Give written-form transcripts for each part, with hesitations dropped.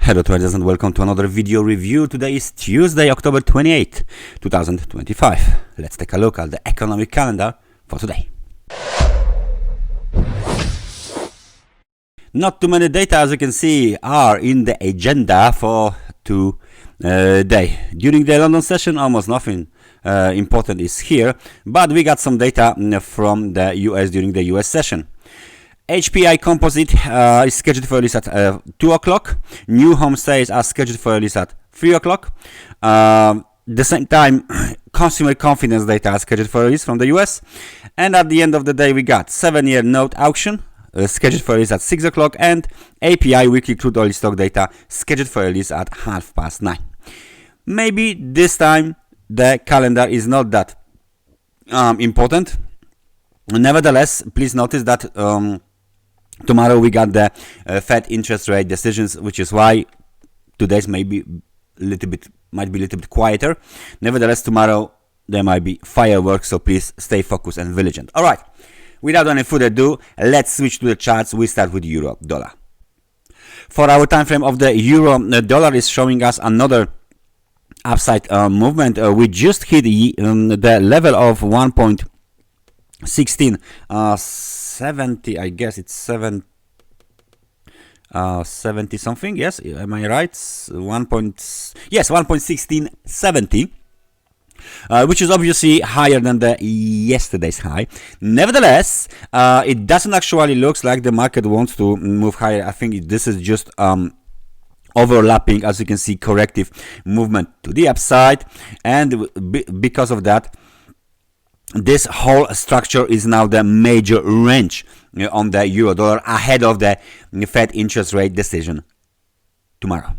Hello traders and welcome to another video review. Today is Tuesday, October 28, 2025. Let's take a look at the economic calendar for today. Not too many data, as you can see, are in the agenda for today. During the London session, almost nothing important is here, but we got some data from the US during the US session. HPI composite is scheduled for release at 2 o'clock. New home sales are scheduled for release at 3 o'clock. The same time, consumer confidence data is scheduled for release from the US. And at the end of the day, we got 7-year note auction scheduled for release at 6 o'clock, and API weekly crude oil stock data scheduled for release at 9:30. Maybe this time the calendar is not that important. Nevertheless, please notice that tomorrow we got the Fed interest rate decisions, which is why today's might be a little bit quieter. Nevertheless, tomorrow there might be fireworks, so please stay focused and vigilant. All right, without any further ado, let's switch to the charts. We start with euro dollar. For our time frame of the euro dollar is showing us another upside movement. We just hit the level of 1.1670. I guess it's 70 something. Yes, am I right? 1.1670, which is obviously higher than the yesterday's high. Nevertheless, it doesn't actually look like the market wants to move higher. I think this is just overlapping, as you can see, corrective movement to the upside, and because of that, this whole structure is now the major range on the euro dollar ahead of the Fed interest rate decision tomorrow.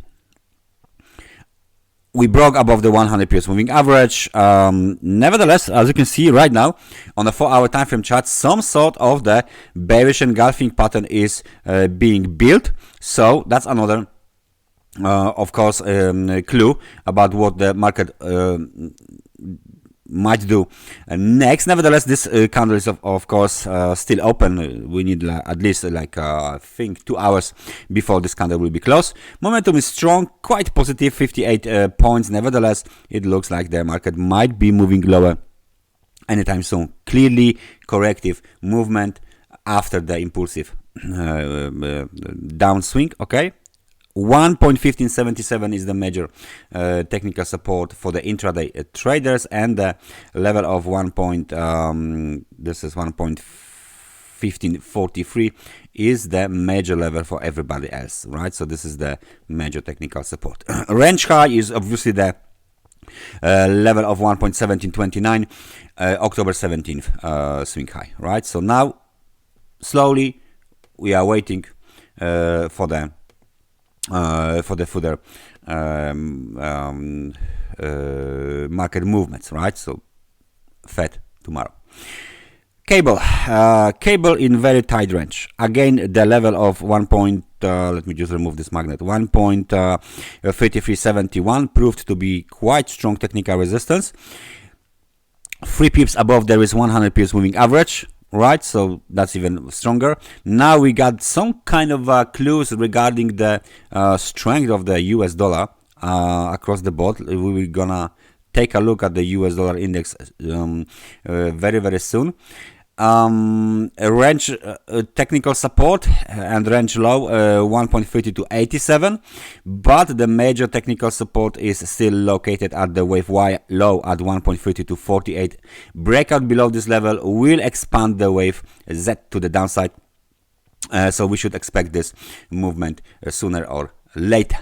We broke above the 100 periods moving average. Nevertheless, as you can see right now on the 4-hour time frame chart, some sort of the bearish engulfing pattern is being built. So that's another of course clue about what the market might do next. Nevertheless, this candle is of course still open. We need at least I think 2 hours before this candle will be closed. Momentum is strong, quite positive, 58 points. Nevertheless, it looks like the market might be moving lower anytime soon. Clearly corrective movement after the impulsive downswing. Okay, 1.1577 is the major technical support for the intraday traders, and the level of 1.1543 is the major level for everybody else, right? So this is the major technical support. Range high is obviously the level of 1.1729, October 17th swing high, right? So now slowly we are waiting for the further market movements, right? So Fed tomorrow. Cable in very tight range. Again, the level of let me just remove this magnet. 1.3371 proved to be quite strong technical resistance. 3 pips above there is 100 pips moving average. Right, so that's even stronger. Now we got some kind of clues regarding the strength of the US dollar across the board. We're gonna take a look at the US dollar index very soon. Range technical support and range low 1.30 to 87, but the major technical support is still located at the wave Y low at 1.30 to 48. Breakout below this level will expand the wave Z to the downside, so we should expect this movement sooner or later.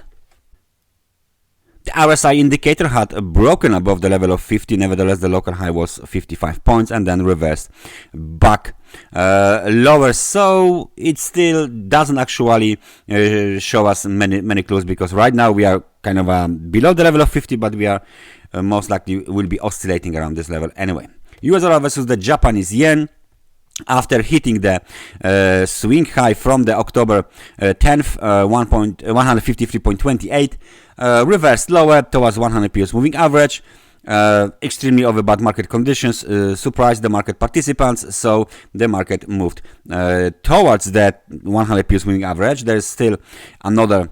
The RSI indicator had broken above the level of 50. Nevertheless, the local high was 55 points and then reversed back lower. So it still doesn't actually show us many clues, because right now we are kind of below the level of 50, but we are most likely will be oscillating around this level anyway. US dollar versus the Japanese yen. After hitting the swing high from the October 10th, 153.28, reversed lower towards 100 periods moving average. Extremely overbought market conditions surprised the market participants, so the market moved towards that 100 periods moving average. There is still another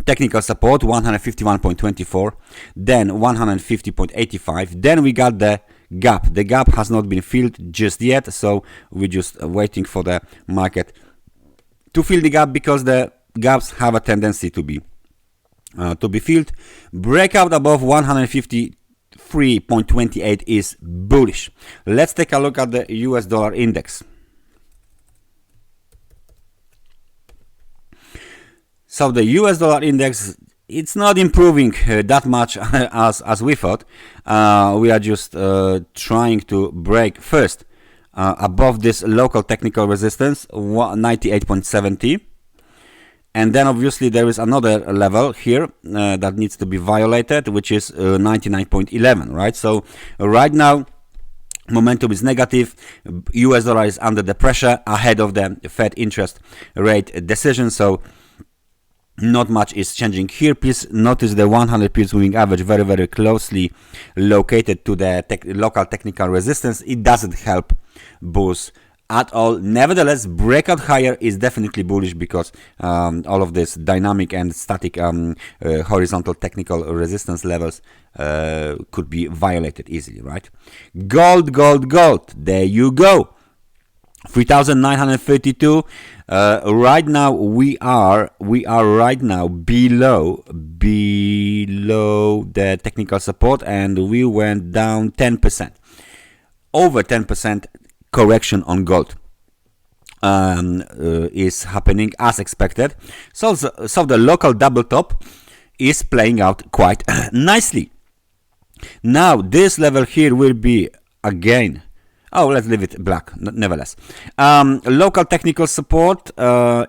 technical support 151.24, then 150.85, then we got the gap. The gap has not been filled just yet, so we're just waiting for the market to fill the gap, because the gaps have a tendency to be filled. Breakout above 153.28 is bullish. Let's take a look at the US dollar index. So the US dollar index, it's not improving that much as we thought. We are just trying to break first above this local technical resistance 98.70, and then obviously there is another level here that needs to be violated, which is 99.11, right? So right now momentum is negative. US dollar is under the pressure ahead of the Fed interest rate decision, so not much is changing here. Please notice the 100 pips moving average very, very closely located to the local technical resistance. It doesn't help bulls at all. Nevertheless, breakout higher is definitely bullish, because all of this dynamic and static horizontal technical resistance levels could be violated easily, right? Gold, gold, gold. There you go. 3,932. Right now we are right now below the technical support, and we went down 10%, over 10% correction on gold is happening as expected. So the local double top is playing out quite nicely. Now this level here will be again, oh, let's leave it black, nevertheless. Local technical support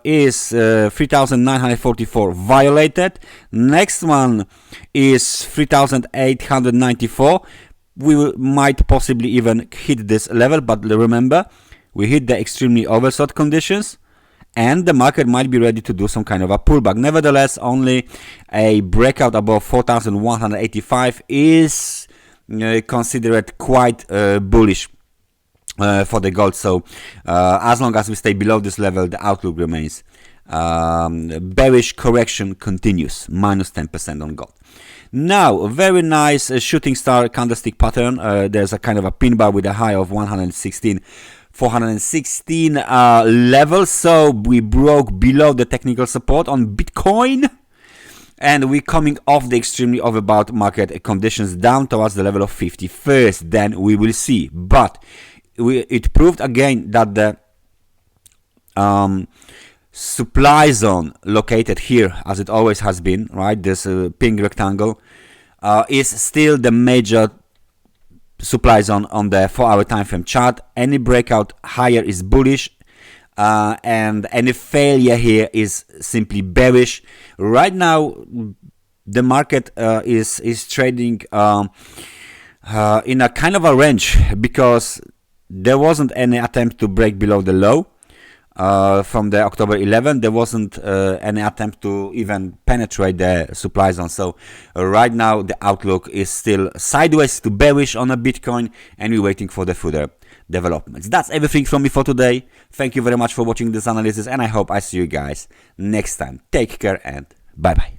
is 3,944 violated. Next one is 3,894. We might possibly even hit this level, but remember, we hit the extremely oversold conditions, and the market might be ready to do some kind of a pullback. Nevertheless, only a breakout above 4,185 is considered quite bullish for the gold. So as long as we stay below this level, the outlook remains bearish. Correction continues, minus 10% on gold. Now, a very nice shooting star candlestick pattern. There's a kind of a pin bar with a high of 416 level. So we broke below the technical support on Bitcoin, and we're coming off the extremely overbought market conditions down towards the level of 50 first. Then we will see. But it proved again that the supply zone located here, as it always has been, right, this pink rectangle, is still the major supply zone on the 4-hour time frame chart. Any breakout higher is bullish, and any failure here is simply bearish. Right now the market is trading in a kind of a range, because there wasn't any attempt to break below the low from the October 11. There wasn't any attempt to even penetrate the supply zone. So right now the outlook is still sideways to bearish on a Bitcoin, and we're waiting for the further developments. That's everything from me for today. Thank you very much for watching this analysis, and I hope I see you guys next time. Take care and bye bye.